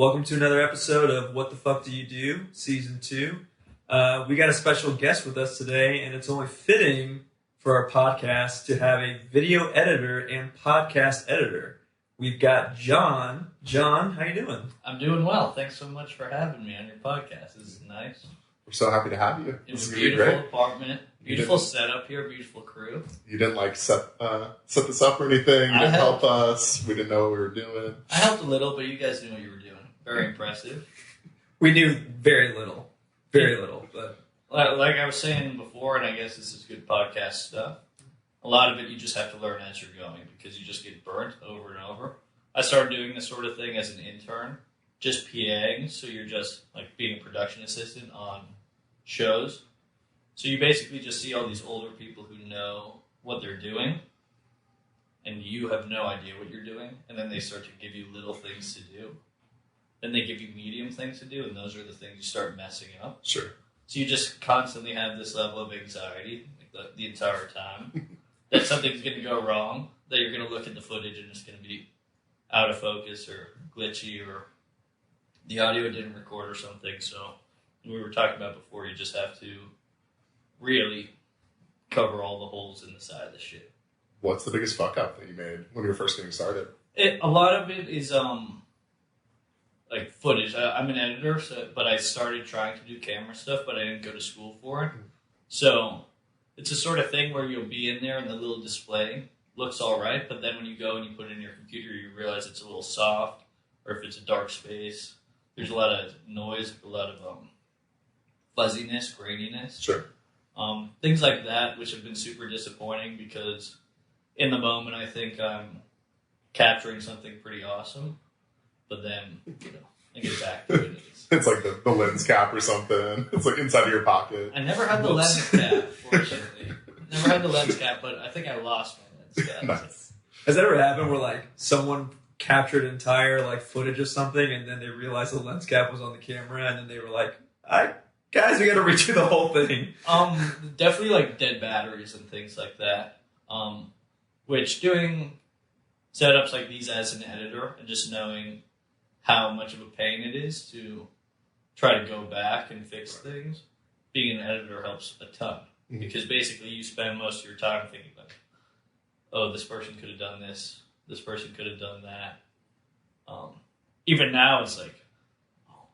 Welcome to another episode of What the Fuck Do You Do, Season 2. We got a special guest with us today, and it's only fitting for our podcast to have a video editor and podcast editor. We've got John. John, how you doing? I'm doing well. Thanks so much for having me on your podcast. This is nice. We're so happy to have you. It's a beautiful apartment, beautiful setup here, beautiful crew. You didn't set this up or anything. You didn't help us. We didn't know what we were doing. I helped a little, but you guys knew what you were doing. Very impressive. We knew very little. But like I was saying before, and I guess this is good podcast stuff, a lot of it you just have to learn as you're going because you just get burnt over and over. I started doing this sort of thing as an intern, just PAing, so you're just like being a production assistant on shows. So you basically just see all these older people who know what they're doing, and you have no idea what you're doing, and then they start to give you little things to do. Then they give you medium things to do, and those are the things you start messing up. Sure. So you just constantly have this level of anxiety like the entire time that something's going to go wrong, that you're going to look at the footage and it's going to be out of focus or glitchy or the audio didn't record or something. So we were talking about before, you just have to really cover all the holes in the side of the shit. What's the biggest fuck up that you made when you were first getting started? A lot of it is like footage. I'm an editor, but I started trying to do camera stuff, but I didn't go to school for it. So it's a sort of thing where you'll be in there and the little display looks all right, but then when you go and you put it in your computer, you realize it's a little soft, or if it's a dark space, there's a lot of noise, a lot of fuzziness, graininess. Sure. Things like that, which have been super disappointing because in the moment I think I'm capturing something pretty awesome. But then, I get back to it. It's like the lens cap or something. It's like inside of your pocket. I never had the lens cap, fortunately. Never had the lens cap, but I think I lost my lens cap. Nice. has that ever happened where someone captured entire footage of something and then they realized the lens cap was on the camera and then they were like, guys, we gotta redo the whole thing? Definitely dead batteries and things like that. Which doing setups like these as an editor and just knowing how much of a pain it is to try to go back and fix things. Being an editor helps a ton because basically you spend most of your time thinking like, oh, this person could have done this person could have done that. Even now it's like, oh,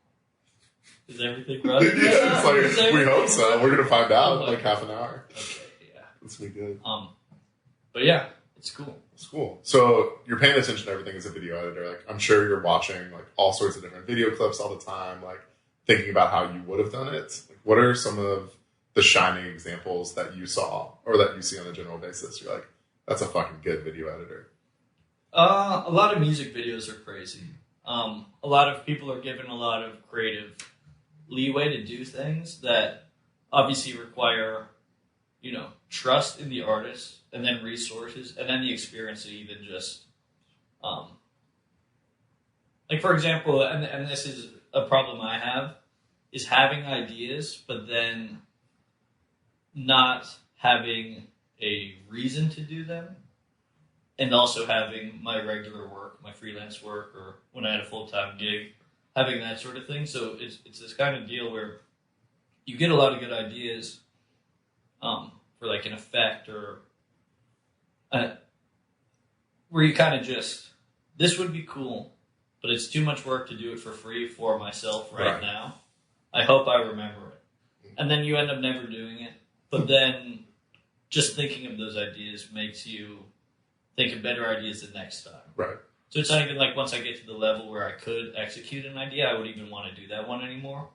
is everything running? It's like, we hope so. We're going to find out in half an hour. Okay, yeah. This will be good. But yeah, it's cool. It's cool. So you're paying attention to everything as a video editor. I'm sure you're watching all sorts of different video clips all the time, thinking about how you would have done it. What are some of the shining examples that you saw or that you see on a general basis? You're like, that's a fucking good video editor. A lot of music videos are crazy. A lot of people are given a lot of creative leeway to do things that obviously require, trust in the artist and then resources and then the experience to even just, for example, and this is a problem I have, is having ideas, but then not having a reason to do them, and also having my regular work, my freelance work, or when I had a full-time gig, having that sort of thing. So it's this kind of deal where you get a lot of good ideas for an effect or where you kind of just, this would be cool, but it's too much work to do it for free for myself right now. I hope I remember it. And then you end up never doing it. But then just thinking of those ideas makes you think of better ideas the next time. Right. So it's not even once I get to the level where I could execute an idea, I would even want to do that one anymore,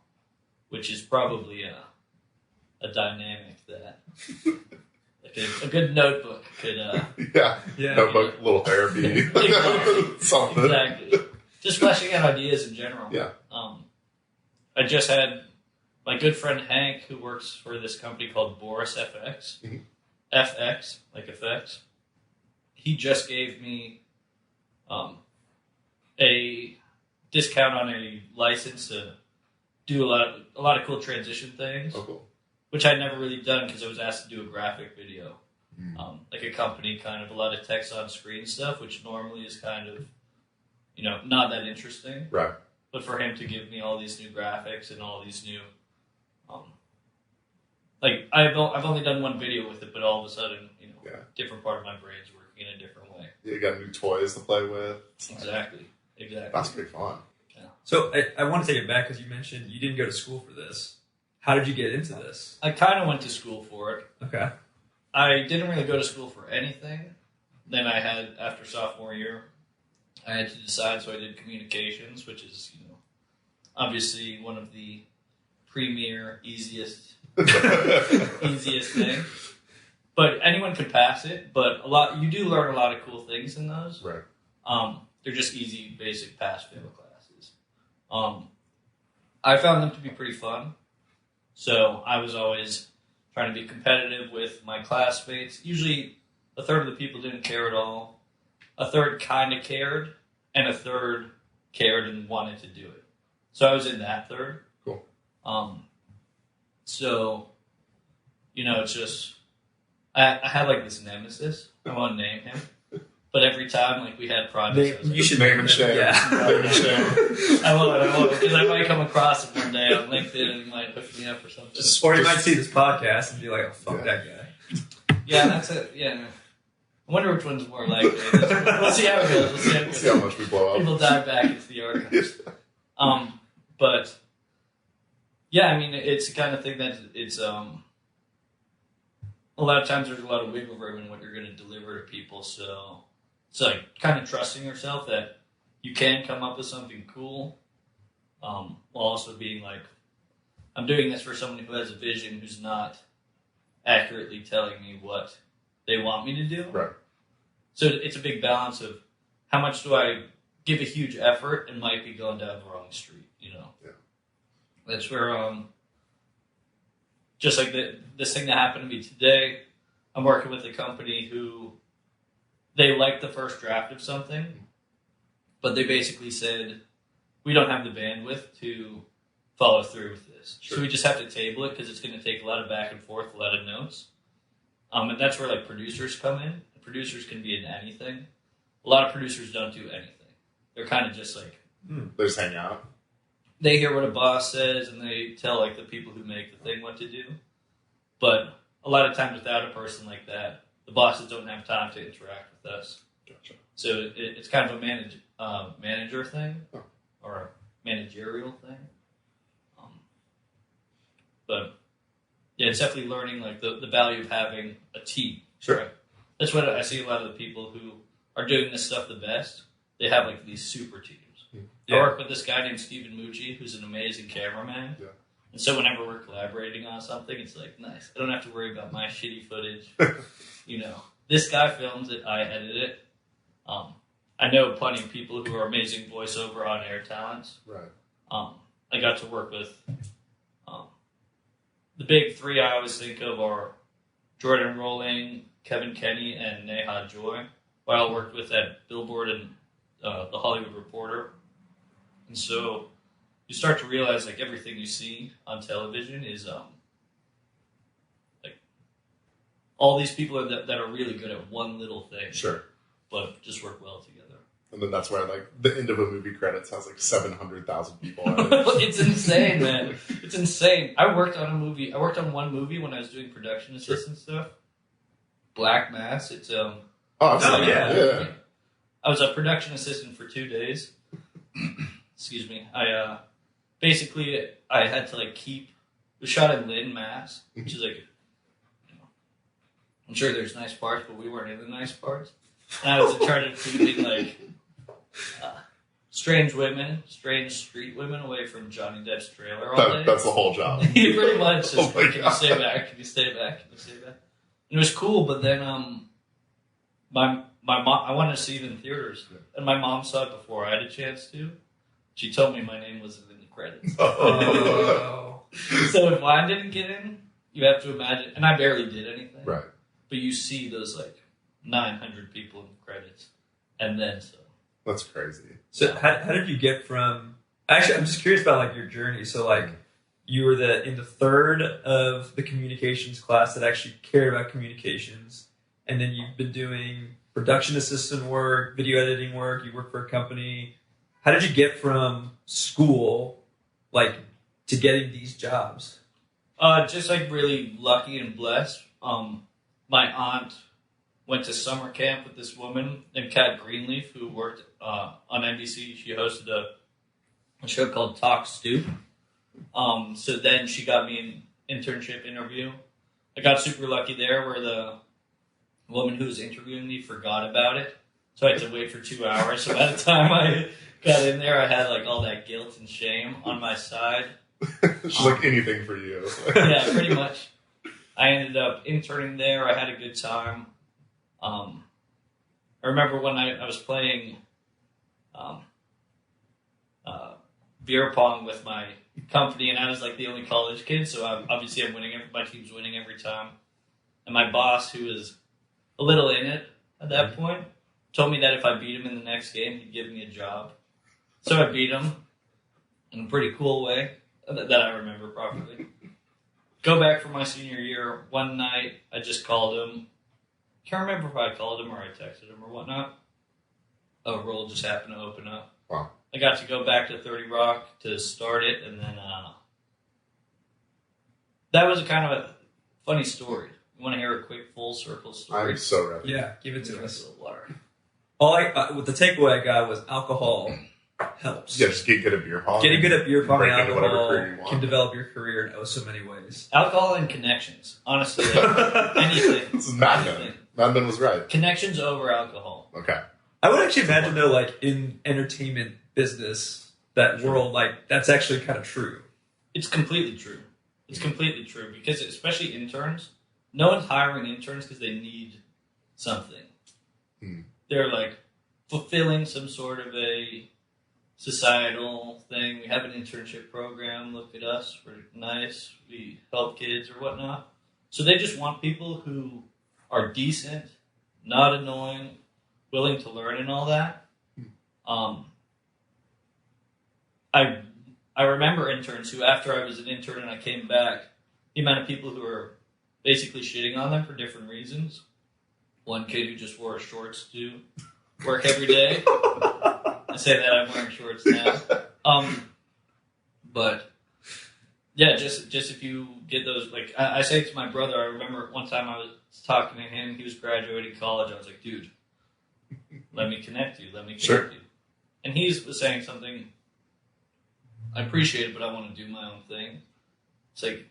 which is probably a dynamic that a good notebook could... yeah, notebook, little therapy. Exactly. Something. Exactly. Just fleshing out ideas in general. Yeah. I just had my good friend Hank, who works for this company called Boris FX. Mm-hmm. FX, like effects. He just gave me a discount on a license to do a lot of cool transition things. Oh, cool. Which I'd never really done because I was asked to do a graphic video. Like a company kind of a lot of text on screen stuff, which normally is kind of, not that interesting. Right. But for him to give me all these new graphics and all these new, like I've only done one video with it, but all of a sudden, different part of my brain's working in a different way. You got new toys to play with. Exactly. That's pretty fun. Yeah. So I want to take it back because you mentioned you didn't go to school for this. How did you get into this? I kind of went to school for it. Okay. I didn't really go to school for anything. Then I had, after sophomore year, I had to decide, so I did communications, which is, obviously one of the premier, easiest thing. But anyone could pass it, but you do learn a lot of cool things in those. Right. They're just easy, basic pass-fail classes. I found them to be pretty fun. So I was always trying to be competitive with my classmates. Usually a third of the people didn't care at all. A third kind of cared, and a third cared and wanted to do it. So I was in that third. Cool. So, it's just, I had like this nemesis. I won't name him. But every time, like, we had projects, You should name and shame. Yeah. Name and shame. I won't, because I might come across him one day on LinkedIn and he might hook me up or something. Or you might see this podcast and be like, oh, fuck that guy. Yeah, that's it. Yeah. I wonder which one's more likely. We'll see how it goes. We'll see how much we blow up. People dive back into the archives. But, yeah, I mean, it's the kind of thing that it's, a lot of times there's a lot of wiggle room in what you're going to deliver to people, so it's like kind of trusting yourself that you can come up with something cool, while also being like, I'm doing this for someone who has a vision who's not accurately telling me what they want me to do. Right. So it's a big balance of how much do I give a huge effort and might be going down the wrong street, Yeah. That's where, just like this thing that happened to me today, I'm working with a company who they liked the first draft of something, but they basically said, we don't have the bandwidth to follow through with this. Sure. So we just have to table it because it's going to take a lot of back and forth, a lot of notes. And that's where like producers come in. Producers can be in anything. A lot of producers don't do anything. They're kind of just like... They just hang out. They hear what a boss says and they tell like the people who make the thing what to do. But a lot of times without a person like that, the bosses don't have time to interact with us. Gotcha. So it's kind of a manager thing or a managerial thing. But yeah, it's definitely learning like the value of having a team. Sure. Right? That's what I see a lot of the people who are doing this stuff the best. They have like these super teams. Yeah. I work with this guy named Stephen Mucci, who's an amazing cameraman. Yeah. And so whenever we're collaborating on something, it's like, nice. I don't have to worry about my shitty footage. This guy films it, I edit it. I know plenty of people who are amazing voiceover on air talents. Right. I got to work with the big three I always think of are Jordan Rowling, Kevin Kenny, and Neha Joy, who I worked with at Billboard and The Hollywood Reporter. And so you start to realize like everything you see on television is like all these people that are really good at one little thing. Sure. But just work well together. And then that's where like the end of a movie credits has like 700,000 people on it. It's insane, man. It's insane. I worked on one movie when I was doing production assistant stuff. Black Mass. It's Oh, absolutely. Yeah. I was a production assistant for 2 days. Excuse me. I had to like keep. It was shot in Lynn, Mass, which is like, I'm sure there's nice parts, but we weren't in the nice parts. And I was in charge of keeping like strange street women away from Johnny Depp's trailer all day. That's the whole job. Pretty much. Just, Oh my can God. you stay back? Can you stay back? Can you stay back? And it was cool, but then my mom, I wanted to see it in theaters, and my mom saw it before I had a chance to. She told me my name wasn't in the credits. Oh. So if mine didn't get in, you have to imagine, and I barely did anything. Right. But you see those like 900 people in the credits, and then some. That's crazy. So how did you get from... Actually, I'm just curious about like your journey. So like you were in the third of the communications class that actually cared about communications. And then you've been doing production assistant work, video editing work. You work for a company. how did you get from school, like, to getting these jobs? Just like really lucky and blessed. My aunt went to summer camp with this woman named Kat Greenleaf, who worked on NBC. She hosted a show called Talk Stew. So then she got me an internship interview. I got super lucky there, where the woman who was interviewing me forgot about it. So I had to wait for 2 hours. So by the time I got in there, I had like all that guilt and shame on my side. She's like, anything for you. Yeah, pretty much. I ended up interning there. I had a good time. I remember one night I was playing beer pong with my company, and I was like the only college kid, so obviously I'm winning. My team's winning every time. And my boss, who was a little in it at that point, told me that if I beat him in the next game, he'd give me a job. So I beat him in a pretty cool way that I remember properly. Go back for my senior year. One night, I just called him. Can't remember if I called him or I texted him or whatnot. A role just happened to open up. Wow. I got to go back to 30 Rock to start it, and then that was a kind of a funny story. You want to hear a quick full circle story? I'm so ready. Yeah, give it to Drink us. a little water. With the takeaway I got was alcohol helps. Yeah, just get good at beer pong. Getting good at beer pong and Break into whatever alcohol career you want. can develop your career in so many ways. Alcohol and connections. Honestly, like, anything. This is Mad Men. Anything. Mad Men was right. Connections over alcohol. Okay. I would actually imagine though, like in entertainment business, that world, like that's actually kind of true. It's completely true. It's completely true because especially interns, no one's hiring interns because they need something. They're like fulfilling some sort of a societal thing. We have an internship program. Look at us. We're nice. We help kids or whatnot. So they just want people who are decent, not annoying, willing to learn and all that. I remember interns who, after I was an intern and I came back, the amount of people who were basically shitting on them for different reasons. One kid who just wore shorts to work every day. I say that I'm wearing shorts now. But yeah, just if you get those, like I say to my brother, I remember one time I was talking to him, he was graduating college. I was like, dude, let me connect you. Sure. You. And he was saying something, I appreciate it, but I want to do my own thing. It's like,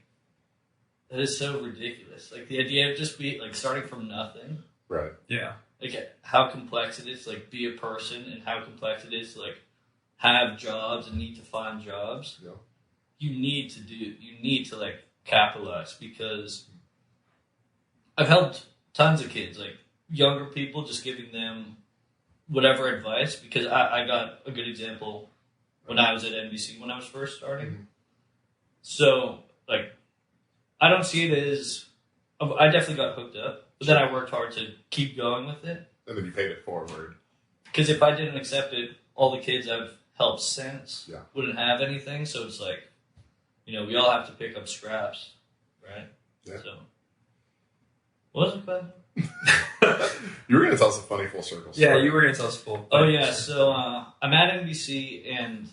that is so ridiculous. Like the idea of just starting from nothing. Right. Yeah. Like how complex it is to like be a person and how complex it is to like have jobs and need to find jobs. Yeah. You need to like capitalize, because I've helped tons of kids, like younger people, just giving them whatever advice, because I got a good example when I was at NBC when I was first starting. Mm-hmm. So like I don't see it as, I definitely got hooked up, but then I worked hard to keep going with it. And then you paid it forward. Because if I didn't accept it, all the kids I've helped since Yeah. wouldn't have anything. So it's like, we all have to pick up scraps, right? Yeah. So, what was it about? You were going to tell us a funny full circle story. Yeah, you were going to tell us full. Oh, yeah. So I'm at NBC, and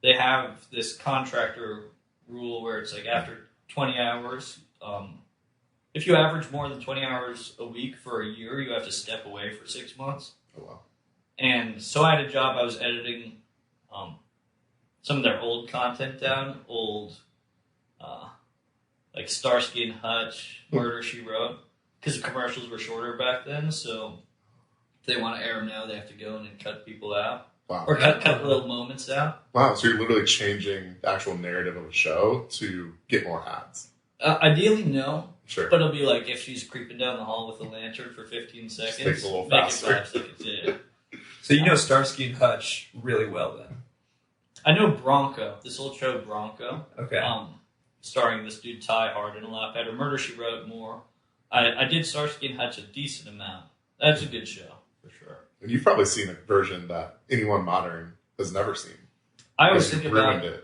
they have this contractor rule where it's like after 20 hours, if you average more than 20 hours a week for a year, you have to step away for 6 months. Oh, wow. And so I had a job. I was editing some of their old content down, like Starsky and Hutch, Murder, She Wrote, because the commercials were shorter back then. So if they want to air them now, they have to go in and cut people out. Wow. Or cut little moments out. Wow, so you're literally changing the actual narrative of a show to get more ads. Ideally, no. Sure. But it'll be like if she's creeping down the hall with a lantern for 15 seconds, Just makes it a little make faster. it 5 seconds. Yeah. So you know Starsky and Hutch really well then. I know Bronco, this old show Bronco. Okay. Starring this dude Ty Hardin a lot better. Murder, She Wrote more. I did Starsky and Hutch a decent amount. That's a good show, for sure. And you've probably seen a version that anyone modern has never seen. I always Because think you about ruined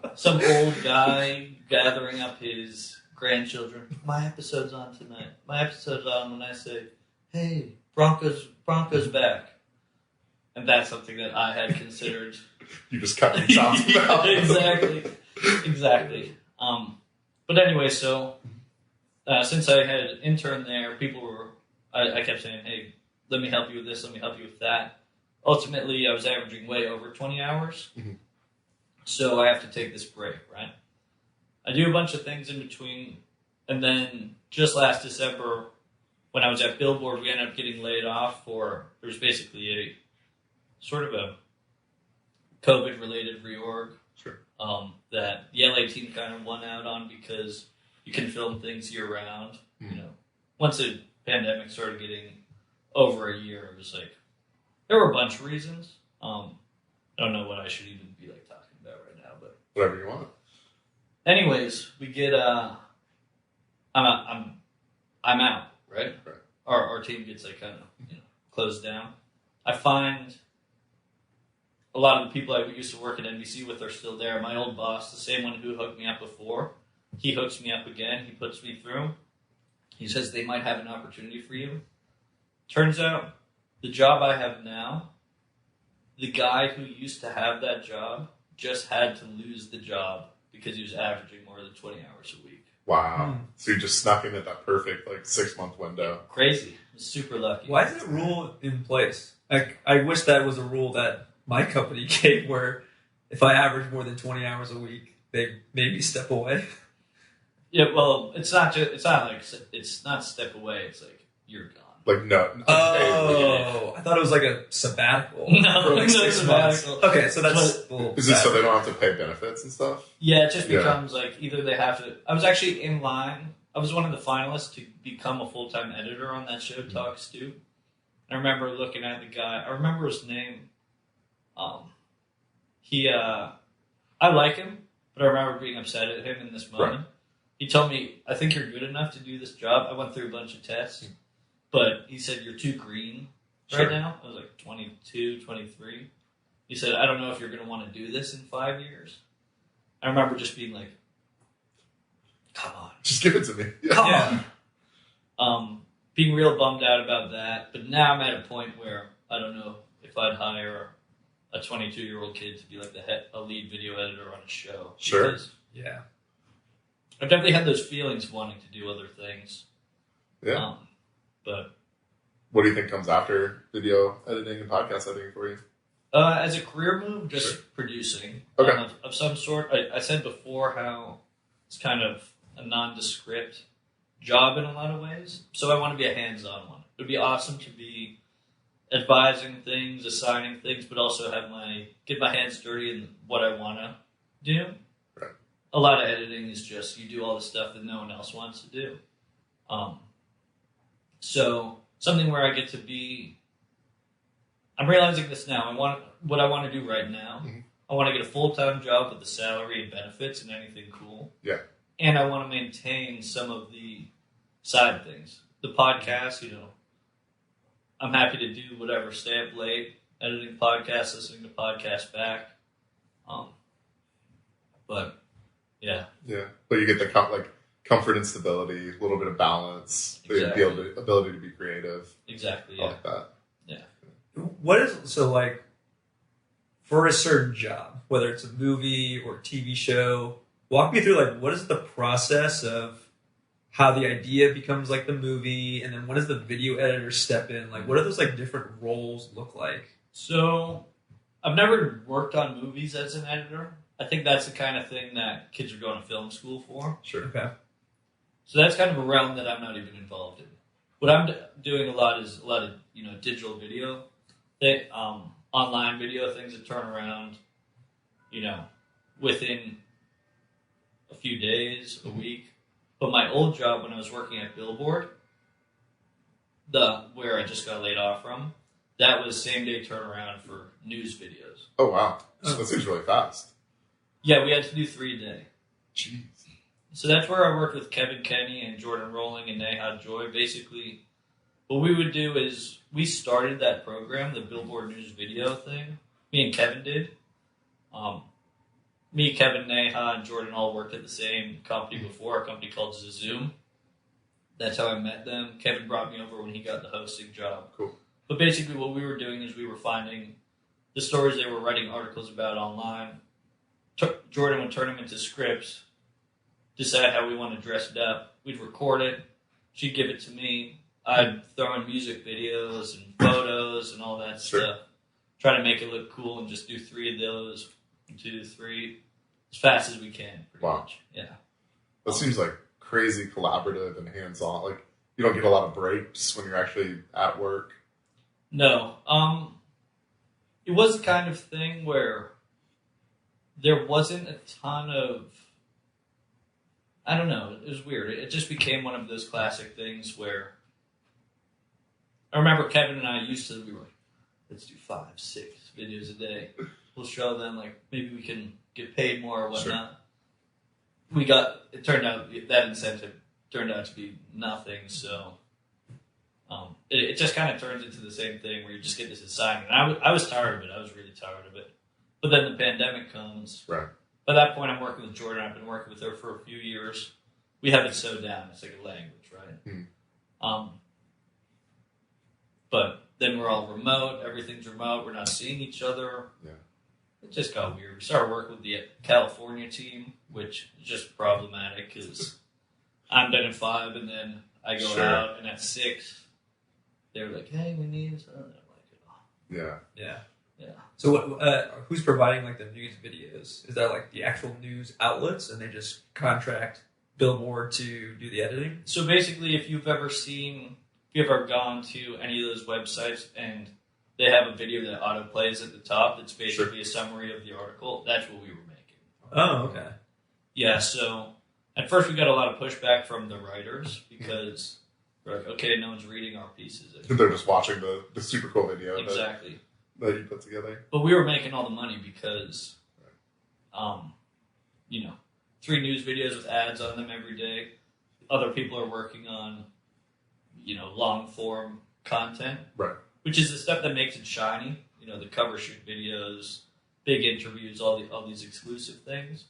it. Some old guy gathering up his grandchildren. My episode's on tonight. My episode's on when I say, hey, Bronco's back. And that's something that I had considered. You just cut yourself out. Exactly. But anyway, so since I had an intern there, I kept saying, hey, let me help you with this, let me help you with that. Ultimately, I was averaging way over 20 hours. Mm-hmm. So I have to take this break, right? I do a bunch of things in between. And then just last December, when I was at Billboard, we ended up getting laid off there was basically a sort of a COVID-related reorg. Sure. That the LA team kind of won out on because you can film things year-round. Mm-hmm. You know, once the pandemic started getting over a year, it was like, there were a bunch of reasons. I don't know what I should even be like talking about right now, but Whatever you want. anyways, we get I'm out, right? Right. Our team gets like kind of closed down. I find a lot of the people I used to work at NBC with are still there. My old boss, the same one who hooked me up before, he hooks me up again. He puts me through. He says they might have an opportunity for you. Turns out the job I have now, the guy who used to have that job just had to lose the job because he was averaging more than 20 hours a week. Wow. So you just snuck in at that perfect 6-month window. Crazy. Super lucky. Why is that rule in place? Like, I wish that was a rule that my company gave, where if I average more than 20 hours a week, they maybe step away. Yeah, well, it's not step away. It's like you're gone. No. Oh, I thought it was like a sabbatical No, for like no 6 months. sabbatical. Okay, so that's a little Is it so bad. they don't have to pay benefits and stuff? Yeah, it just becomes like either they have to. I was actually in line. I was one of the finalists to become a full-time editor on that show, Talk Stu. I remember looking at the guy. I remember his name. I like him, but I remember being upset at him in this moment. Right. He told me, I think you're good enough to do this job. I went through a bunch of tests, but he said, you're too green right now. I was like 22, 23. He said, I don't know if you're going to want to do this in 5 years. I remember just being like, come on. Just give it to me. Yeah. Being real bummed out about that. But now I'm at a point where I don't know if I'd hire a 22-year-old kid to be like a lead video editor on a show. Sure. Yeah. I've definitely had those feelings wanting to do other things. Yeah. But What do you think comes after video editing and podcast editing for you? as a career move, just producing Okay. of some sort. I said before how it's kind of a nondescript job in a lot of ways. So I want to be a hands-on one. It would be awesome to be advising things, assigning things, but also get my hands dirty in what I want to do. Right. A lot of editing is just you do all the stuff that no one else wants to do. So something where I get to be. I'm realizing this now. What I want to do right now. Mhm. I want to get a full-time job with the salary and benefits and anything cool. Yeah. And I want to maintain some of the side things. The podcast, I'm happy to do whatever, stay up late, editing podcasts, listening to podcasts back. But, yeah. Yeah. But you get the comfort and stability, a little bit of balance, Exactly. the ability to be creative. Exactly, I yeah. like that. What is so like for a certain job, whether it's a movie or TV show? Walk me through what is the process of how the idea becomes like the movie, and then when does the video editor step in? What do those different roles look like? So, I've never worked on movies as an editor. I think that's the kind of thing that kids are going to film school for. Sure. Okay. So that's kind of a realm that I'm not even involved in. What I'm doing a lot is digital video, online video things that turn around, within a few days, a week. But my old job when I was working at Billboard, where I just got laid off from, that was same day turnaround for news videos. Oh, wow. So that seems really fast. Yeah, we had to do 3 a day. Jeez. So that's where I worked with Kevin Kenny and Jordan Rolling and Neha Joy. Basically, what we would do is we started that program, the Billboard News Video thing. Me and Kevin did. Me, Kevin, Neha, and Jordan all worked at the same company before, a company called Zoom. That's how I met them. Kevin brought me over when he got the hosting job. Cool. But basically what we were doing is we were finding the stories they were writing articles about online. Jordan would turn them into scripts, decide how we want to dress it up. We'd record it. She'd give it to me. I'd throw in music videos and photos and all that stuff. Try to make it look cool and just do 3 of those, 2 to 3, as fast as we can, pretty much. Yeah. That seems like crazy collaborative and hands-on. Like, you don't get a lot of breaks when you're actually at work. No. It was the kind of thing where there wasn't a ton of, I don't know, it was weird. It just became one of those classic things where I remember Kevin and I we were like, let's do 5, 6 videos a day. We'll show them, like, maybe we can get paid more or whatnot. It turned out, that incentive turned out to be nothing, so it just kind of turns into the same thing where you just get this assignment. And I was tired of it. I was really tired of it. But then the pandemic comes. Right. By that point, I'm working with Jordan. I've been working with her for a few years. We have it so down. It's like a language, right? But then we're all remote. Everything's remote. We're not seeing each other. Yeah. It just got weird. We started working with the California team, which is just problematic because I'm done at 5 and then I go out, and at 6, they were like, hey, we need something. I'm like, oh. Yeah. So who's providing like the news videos? Is that like the actual news outlets and they just contract Billboard to do the editing? So basically, if you've ever gone to any of those websites and they have a video that auto plays at the top that's basically a summary of the article, that's what we were making. Oh, okay. Yeah, so at first we got a lot of pushback from the writers because we're like, okay, no one's reading our pieces. They're just watching the super cool video exactly that you put together. But we were making all the money because, 3 news videos with ads on them every day. Other people are working on, long form content. Right. Which is the stuff that makes it shiny. The cover shoot videos, big interviews, all these exclusive things.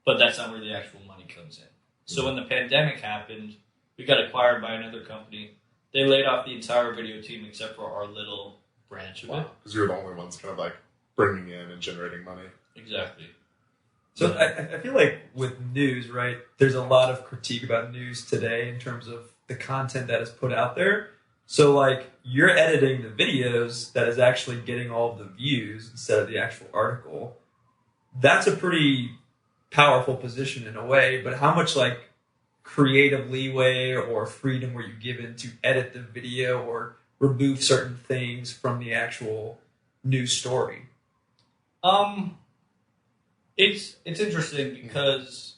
But that's not where the actual money comes in. So when the pandemic happened, we got acquired by another company. They laid off the entire video team except for our little branch of it. Because you're the only ones kind of like bringing in and generating money. Exactly. So I feel like with news, right, there's a lot of critique about news today in terms of the content that is put out there. So like you're editing the videos that is actually getting all of the views instead of the actual article. That's a pretty powerful position in a way, but how much like creative leeway or freedom were you given to edit the video or remove certain things from the actual news story? It's interesting because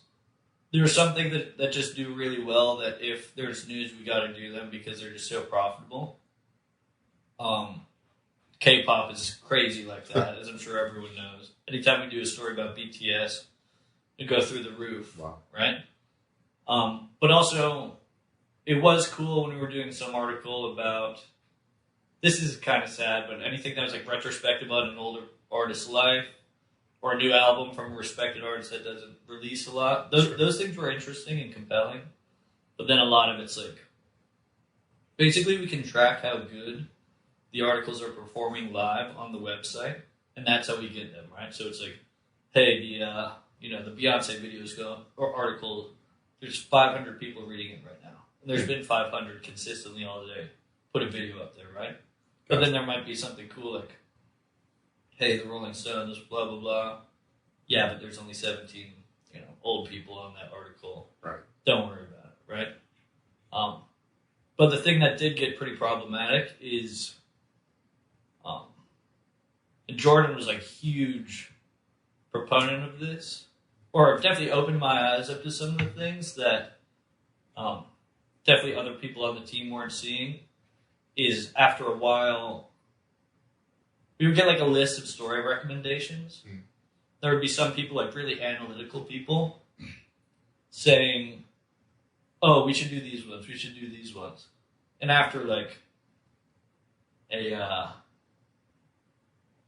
there's some things that just do really well that if there's news, we got to do them because they're just so profitable. K-pop is crazy like that, as I'm sure everyone knows. Anytime we do a story about BTS, it goes through the roof, right? But also, it was cool when we were doing some article about, this is kind of sad, but anything that was like retrospective on an older artist's life, or a new album from a respected artist that doesn't release a lot. Those things were interesting and compelling. But then a lot of it's like, basically we can track how good the articles are performing live on the website, and that's how we get them, right? So it's like, hey, the Beyonce videos article, there's 500 people reading it right now. And there's been 500 consistently all day. Put a video up there, right? But then there might be something cool like, hey, the Rolling Stones, blah, blah, blah. Yeah, but there's only 17, old people on that article. Right. Don't worry about it, right? But the thing that did get pretty problematic is, and Jordan was like huge proponent of this, or definitely opened my eyes up to some of the things that definitely other people on the team weren't seeing, is after a while, we would get like a list of story recommendations. There would be some people, like really analytical people, saying, oh, we should do these ones, we should do these ones. And after like a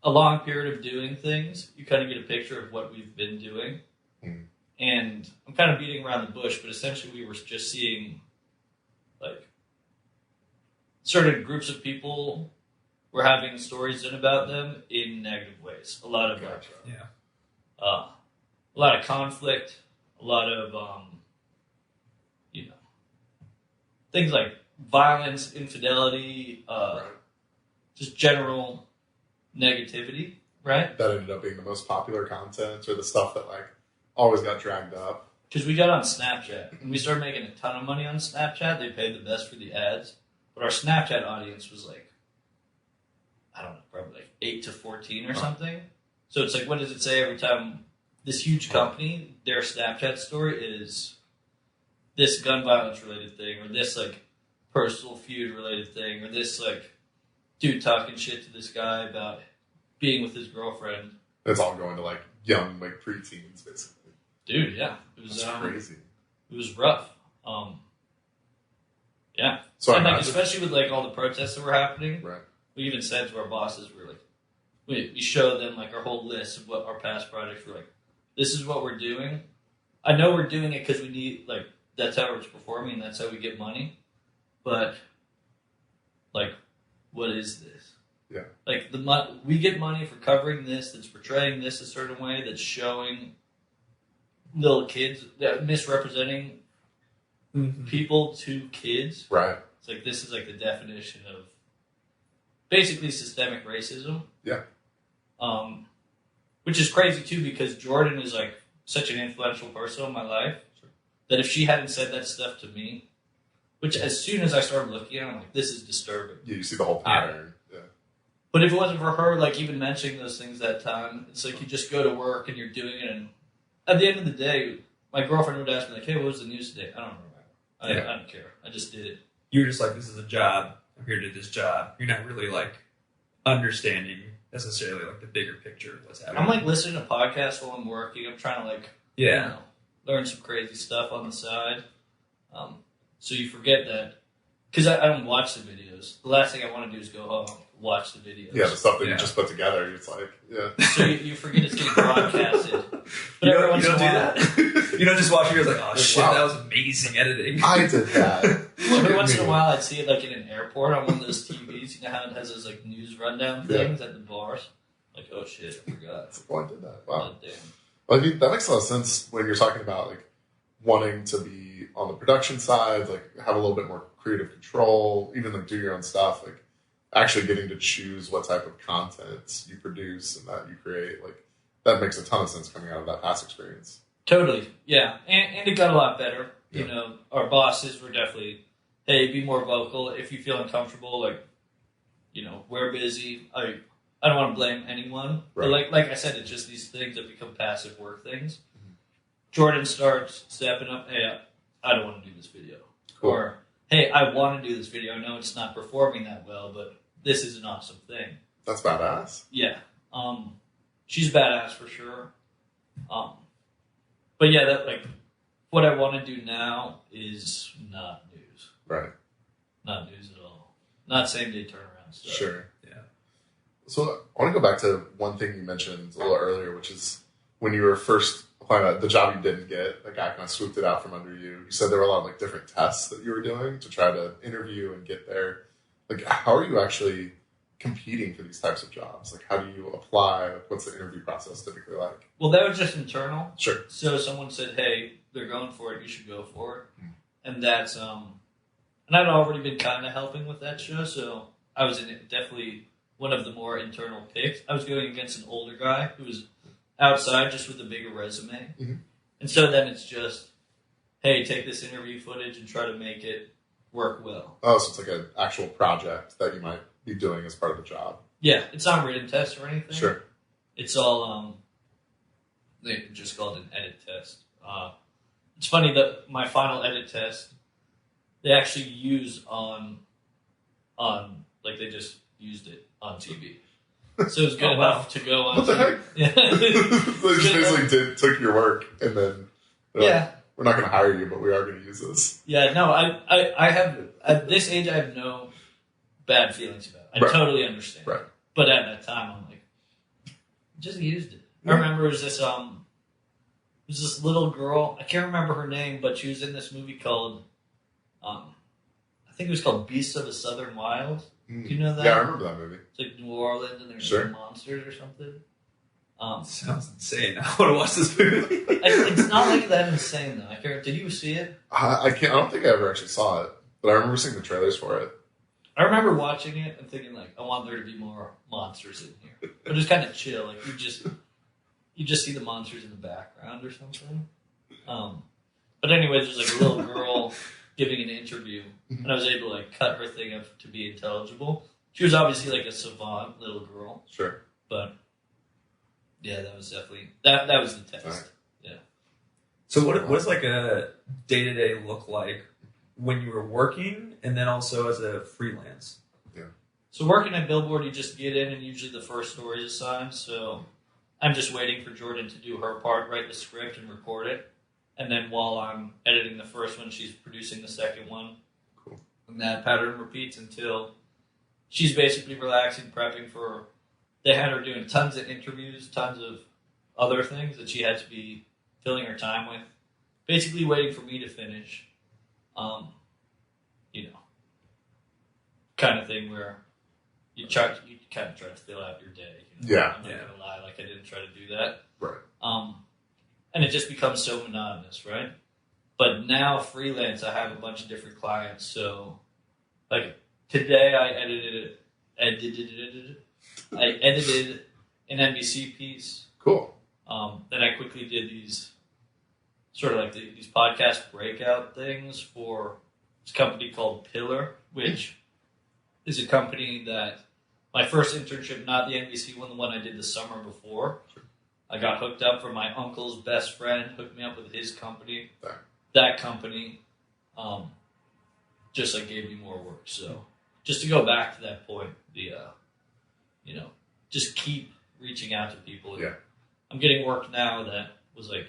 long period of doing things, you kind of get a picture of what we've been doing. And I'm kind of beating around the bush, but essentially we were just seeing like certain groups of people we're having stories in about them in negative ways. A lot of Gotcha. a lot of conflict, a lot of things like violence, infidelity, Right. just general negativity, right? That ended up being the most popular content, or the stuff that like always got dragged up. Because we got on Snapchat and we started making a ton of money on Snapchat. They paid the best for the ads, but our Snapchat audience was like, I don't know, probably like 8 to 14 or something. So it's like, what does it say every time this huge company, their Snapchat story is this gun violence related thing, or this like personal feud related thing, or this like dude talking shit to this guy about being with his girlfriend. It's all going to like young, like preteens, basically. Dude, yeah, it was That's crazy. It was rough. Yeah. So and like, especially with like all the protests that were happening, right. we even said to our bosses, we were like, we showed them like our whole list of what our past projects were like. This is what we're doing. I know we're doing it because we need like that's how we're performing, and that's how we get money. But like, what is this? Yeah. Like we get money for covering this. That's portraying this a certain way. That's showing little kids, misrepresenting people to kids. Right. It's like this is like the definition of basically systemic racism. Yeah. Which is crazy too, because Jordan is like such an influential person in my life that if she hadn't said that stuff to me, which as soon as I started looking at it, I'm like, this is disturbing. Yeah, you see the whole pattern. Yeah. But if it wasn't for her, like even mentioning those things that time, it's like you just go to work and you're doing it, and at the end of the day, my girlfriend would ask me like, "Hey, what was the news today?" I don't remember. I don't care. I just did it. You were just like, "This is a job. I'm here to do this job." You're not really like understanding necessarily like the bigger picture of what's happening. I'm like listening to podcasts while I'm working. I'm trying to like learn some crazy stuff on the side. So you forget that because I don't watch the videos. The last thing I want to do is go home watch the videos. Yeah, the stuff that you just put together. It's like, So you forget it's getting broadcasted. But you every don't, once you don't in a do while, that. You don't just watch videos like, oh shit, Wow. that was amazing editing. I did that. every once in a while, I'd see it like in an airport on one of those TVs. You know how it has those like news rundown things at the bars. Like, oh shit, I forgot. Oh, I did that. Wow. Oh, damn. Well, I mean, that makes a lot of sense when you're talking about like wanting to be on the production side, like have a little bit more creative control, even like do your own stuff, like actually getting to choose what type of content you produce and that you create. Like that makes a ton of sense coming out of that past experience. Totally, yeah, and it got a lot better. You know, our bosses were definitely, hey, be more vocal if you feel uncomfortable. Like, you know, we're busy. I don't want to blame anyone, but like I said, it's just these things that become passive work things. Mm-hmm. Jordan starts stepping up. Hey, I don't want to do this video, or hey, I want to do this video. I know it's not performing that well, but this is an awesome thing. That's badass. Yeah, she's badass for sure. But yeah, that like what I want to do now is not news. Right. Not news at all. Not same day turnaround stuff. Sure. Yeah. So I want to go back to one thing you mentioned a little earlier, which is when you were first applying the job you didn't get, like I kind of swooped it out from under you. You said there were a lot of like different tests that you were doing to try to interview and get there. Like, how are you actually competing for these types of jobs? Like, how do you apply? What's the interview process typically like? Well, that was just internal. Sure. So someone said, hey, they're going for it, you should go for it. And that's, and I'd already been kind of helping with that show, so I was definitely one of the more internal picks. I was going against an older guy who was outside just with a bigger resume. Mm-hmm. And so then it's just, hey, take this interview footage and try to make it work well. Oh, so it's like an actual project that you might be doing as part of the job. Yeah, it's not a written test or anything. Sure. It's all, they just called it an edit test. It's funny that my final edit test, they actually use on like they just used it on TV. So it was good enough to go on. What the heck? Yeah. They just basically took your work and then like, we're not going to hire you, but we are going to use this. Yeah, no, I have, at this age, I have no bad feelings about it. I totally understand. Right. But at that time, I'm like, just used it. I remember it was this little girl, I can't remember her name, but she was in this movie called, I think it was called Beasts of the Southern Wild. Do you know that? Yeah, I remember that movie. It's like New Orleans and there's Sure. monsters or something. Sounds insane. I want to watch this movie. It's not like that insane though. Did you see it? I don't think I ever actually saw it, but I remember seeing the trailers for it. I remember watching it and thinking like, I want there to be more monsters in here, but it's kind of chill. Like you just see the monsters in the background or something. But anyway, there's like a little girl giving an interview, and I was able to like cut her thing up to be intelligible. She was obviously like a savant little girl, Sure. but yeah, that was definitely that was the test. Right. Yeah. So what's like a day-to-day look like when you were working and then also as a freelance? So working at Billboard, you just get in and usually the first story is assigned. So I'm just waiting for Jordan to do her part, write the script and record it. And then while I'm editing the first one, she's producing the second one. Cool. And that pattern repeats until she's basically relaxing, prepping for... They had her doing tons of interviews, tons of other things that she had to be filling her time with. Basically waiting for me to finish. Kind of thing where you kind of try to fill out your day. Yeah. I'm not going to lie, like I didn't try to do that. Right. And it just becomes so monotonous, right? But now freelance, I have a bunch of different clients. So, like today, I edited an NBC piece. Cool. Then I quickly did these sort of like these podcast breakout things for this company called Pillar, which is a company that my first internship, not the NBC one, the one I did the summer before. I got hooked up from my uncle's best friend, hooked me up with his company. That company just like gave me more work. So just to go back to that point, just keep reaching out to people. Yeah. I'm getting work now that was like,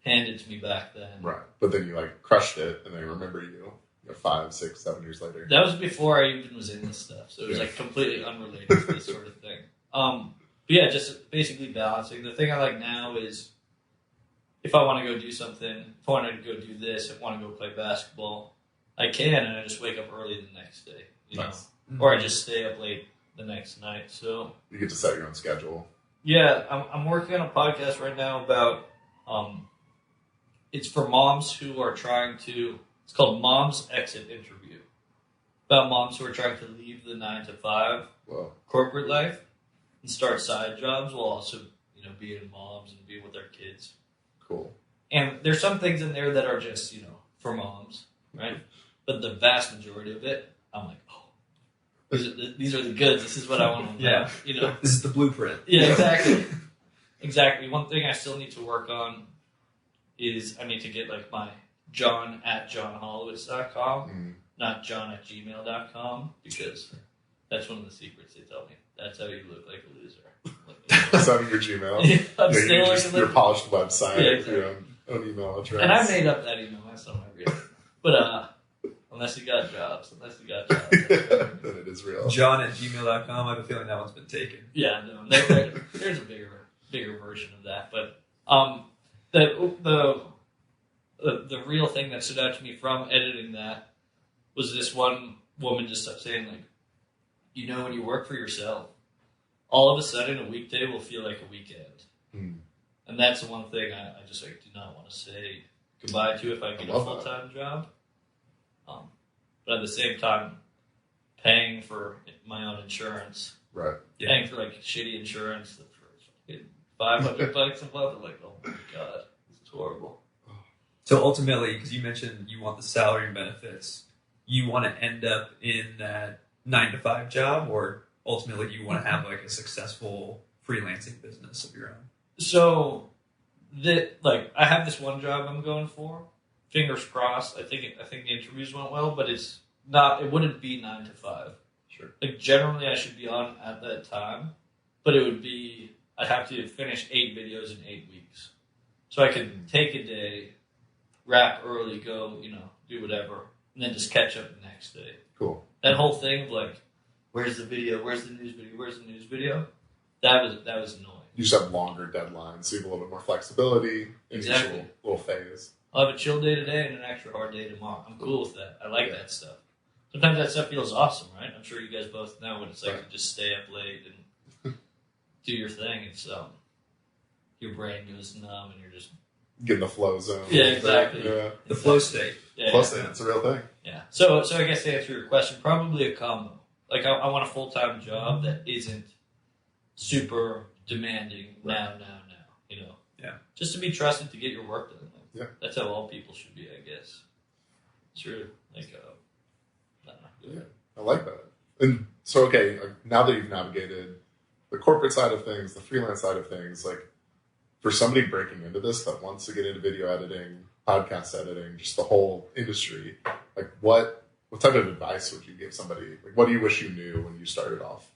handed to me back then. Right. But then you like crushed it and they remember you 5, 6, 7 years later. That was before I even was in this stuff. So it was like completely unrelated to this sort of thing. But yeah, just basically balancing. The thing I like now is if I want to go do something, if I want to go do this, if I want to go play basketball, I can, and I just wake up early the next day, Nice. or I just stay up late the next night. So You get to set your own schedule. yeah, I'm working on a podcast right now about, it's for moms who are trying to, it's called Mom's Exit Interview. About moms who are trying to leave the 9-to-5 Whoa. corporate life and start side jobs while also, being moms and being with their kids. Cool. And there's some things in there that are just, for moms, right? But the vast majority of it, I'm like, oh, these are the goods. This is what I want to know. Yeah. This is the blueprint. Yeah, exactly. Exactly. One thing I still need to work on is I need to get like my john@johnholowitz.com, not john@gmail.com, because that's one of the secrets they tell me. That's how you look like a loser. That's having your Gmail. I'm still looking your polished website, Yeah, exactly. your own email address. And I made up that email. That's not my real. But unless you got jobs. Then it is real. John@gmail.com. I have a feeling that one's been taken. Yeah, no. There's a bigger version of that. But the real thing that stood out to me from editing that was this one woman just kept saying, like, when you work for yourself, all of a sudden a weekday will feel like a weekend. And that's the one thing I just do not want to say goodbye to if I get a full-time job. But at the same time, paying for my own insurance, Right. paying for like shitty insurance for $500 a month, I'm like, oh my god, it's horrible. So ultimately, because you mentioned you want the salary and benefits, you want to end up in that 9-to-5 job, or ultimately do you want to have like a successful freelancing business of your own? So, I have this one job I'm going for. Fingers crossed. I think the interviews went well, but it's not. It wouldn't be 9-to-5. Sure. Like generally, I should be on at that time, but it would be. I'd have to finish 8 videos in 8 weeks, so I could take a day, wrap early, go, do whatever, and then just catch up the next day. Cool. That whole thing of like, where's the video? Where's the news video? Where's the news video? That was annoying. You just have longer deadlines, so you have a little bit more flexibility in Exactly. each little phase. I'll have a chill day today and an extra hard day tomorrow. I'm cool with that. I like that stuff. sometimes that stuff feels awesome, right? I'm sure you guys both know what it's like to just stay up late and do your thing. It's your brain goes numb and you're just get in the flow zone. Yeah, exactly. Yeah. The flow state. Yeah, flow state, it's a real thing. Yeah. So I guess to answer your question, probably a combo. Like I want a full-time job that isn't super demanding now. You know. Yeah. Just to be trusted to get your work done. Like, yeah. That's how all people should be, I guess. Sure. Like. Yeah, I like that. And so, okay, now that you've navigated the corporate side of things, the freelance side of things, like for somebody breaking into this that wants to get into video editing, podcast editing, just the whole industry, like what type of advice would you give somebody? Like, what do you wish you knew when you started off?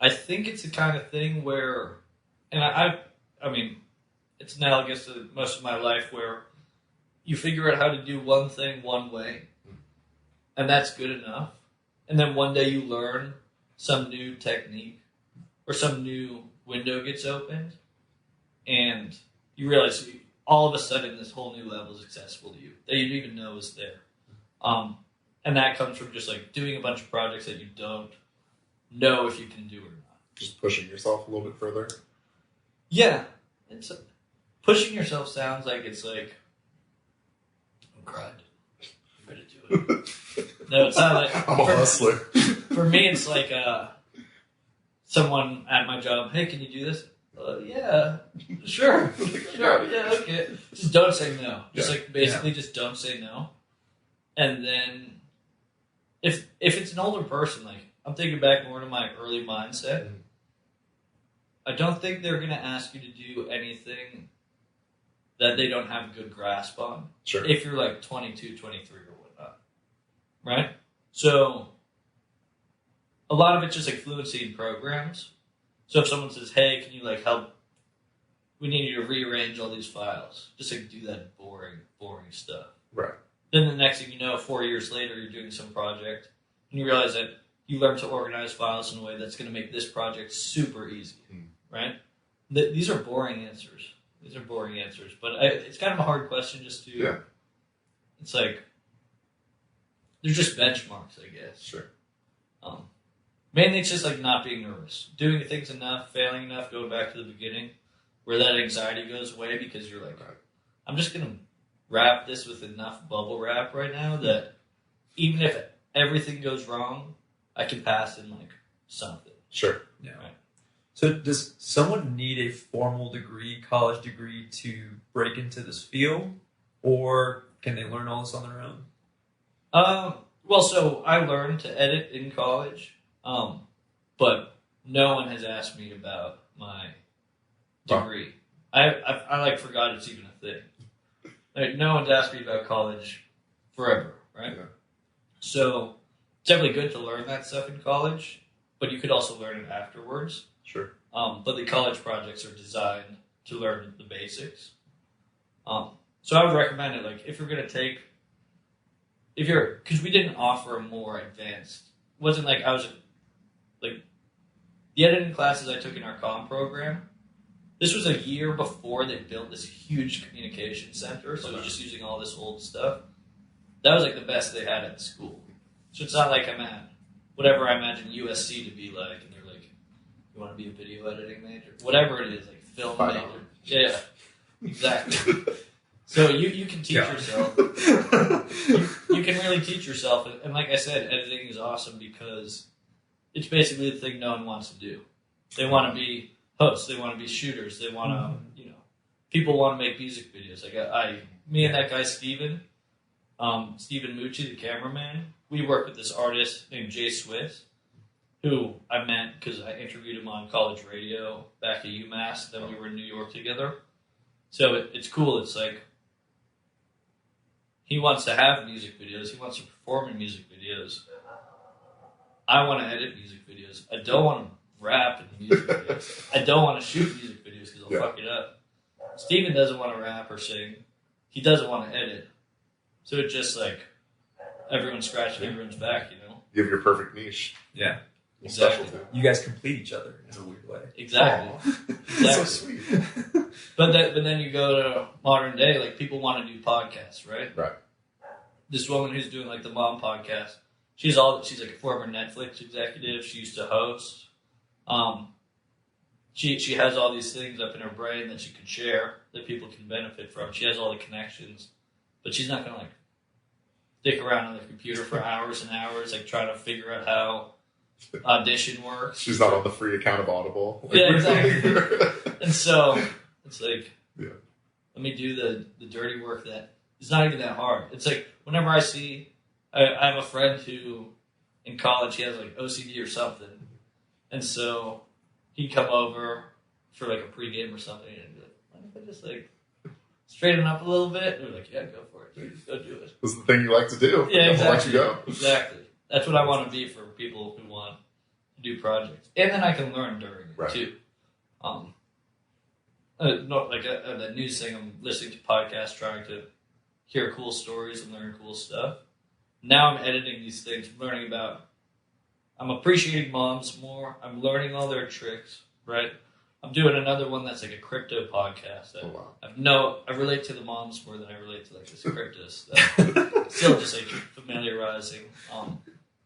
I think it's the kind of thing where, and I mean, it's analogous to most of my life where you figure out how to do one thing one way, and that's good enough. And then one day you learn some new technique or some new window gets opened, and you realize all of a sudden this whole new level is accessible to you that you didn't even know was there. And that comes from just like doing a bunch of projects that you don't know if you can do or not. Just pushing yourself a little bit further? Yeah. It's pushing yourself sounds like it's like, I'm grinding. I'm going to do it. No, it's not like... I'm a hustler. For me, it's like someone at my job, hey, can you do this? Yeah, sure, yeah, okay. Just don't say no. Just just don't say no. And then if it's an older person, like I'm thinking back more to my early mindset, I don't think they're going to ask you to do anything that they don't have a good grasp on. Sure. If you're like 22, 23 or whatnot. Right? So a lot of it's just like fluency in programs. So if someone says, hey, can you like help? We need you to rearrange all these files. Just like do that boring stuff. Right. Then the next thing you know, 4 years later, you're doing some project and you realize that you learn to organize files in a way that's going to make this project super easy. Right? These are boring answers. But it's kind of a hard question just to... Yeah. It's like... They're just benchmarks, I guess. Sure. Mainly it's just like not being nervous. Doing things enough, failing enough, going back to the beginning, where that anxiety goes away because you're like, I'm just going to wrap this with enough bubble wrap right now that even if everything goes wrong, I can pass in like something. Sure. Yeah. Right. So does someone need a formal degree, college degree, to break into this field? Or can they learn all this on their own? Well, so I learned to edit in college. But no one has asked me about my degree. I like forgot it's even a thing. Like no one's asked me about college forever, right? Yeah. So it's definitely good to learn that stuff in college, but you could also learn it afterwards. Sure. But the college projects are designed to learn the basics. So I would recommend it. Like if you're gonna take, because we didn't offer a more advanced. It wasn't like I was. Like, the editing classes I took in our comm program, this was a year before they built this huge communication center, so I was just using all this old stuff. That was, like, the best they had at the school. So it's not like I'm at whatever I imagine USC to be like, and they're like, you want to be a video editing major? Whatever it is, like, film major. Yeah, exactly. So you can teach yourself. You can really teach yourself. And like I said, editing is awesome because... It's basically the thing no one wants to do. They want to be hosts. They want to be shooters. They want to, people want to make music videos. Like me and that guy Steven Mucci, the cameraman, we work with this artist named Jay Swiss, who I met because I interviewed him on college radio back at UMass. Then we were in New York together. So it's cool. It's like he wants to have music videos. He wants to perform in music videos. I want to edit music videos. I don't want to rap in music videos. I don't want to shoot music videos because I'll fuck it up. Steven doesn't want to rap or sing. He doesn't want to edit. So it's just like everyone's scratching everyone's back, You have your perfect niche. Yeah. Exactly. You guys complete each other in a weird way. Exactly. That's so sweet. But then you go to modern day, like people want to do podcasts, right? Right. this woman who's doing like the mom podcast. She's like a former Netflix executive. She used to host. She has all these things up in her brain that she could share that people can benefit from. She has all the connections, but she's not gonna like stick around on the computer for hours and hours, like trying to figure out how audition works. She's not on the free account of Audible. Yeah, exactly. And so it's like, let me do the dirty work that is not even that hard. It's like whenever I have a friend who in college he has like OCD or something, and so he'd come over for like a pregame or something, and be like, "Mind if I just like straighten up a little bit?" And we're like, "Yeah, go for it. Dude. Just go do it." This is the thing you like to do. Yeah, exactly. I'll let you go. Exactly. That's what I want to be for people who want to do projects, and then I can learn during it too. Not like the news thing. I'm listening to podcasts, trying to hear cool stories and learn cool stuff. Now I'm editing these things, learning about. I'm appreciating moms more. I'm learning all their tricks. Right. I'm doing another one that's like a crypto podcast. That I relate to the moms more than I relate to like this crypto stuff. Still just like familiarizing.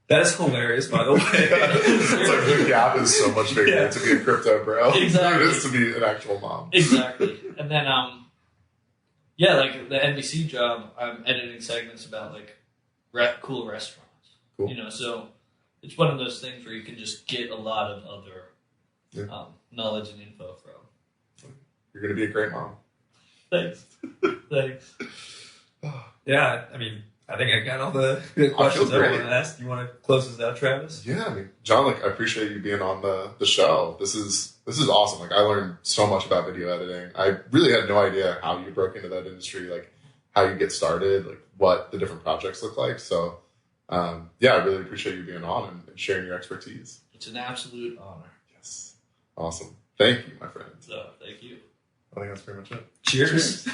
That is hilarious, by the way. It's like the gap is so much bigger to be a crypto bro Exactly. than it is to be an actual mom. Exactly. And then, like the NBC job, I'm editing segments about like cool restaurants. Cool. You know, so it's one of those things where you can just get a lot of other knowledge and info from. You're going to be a great mom. Thanks. Thanks. Yeah, I mean, I think I got all the good questions I want to ask. You want to close this out, Travis? Yeah, I mean, John, like I appreciate you being on the show. This is awesome. Like I learned so much about video editing. I really had no idea how you broke into that industry, like how you get started, like what the different projects look like. So, I really appreciate you being on and sharing your expertise. It's an absolute honor. Yes. Awesome. Thank you, my friend. So, thank you. I think that's pretty much it. Cheers.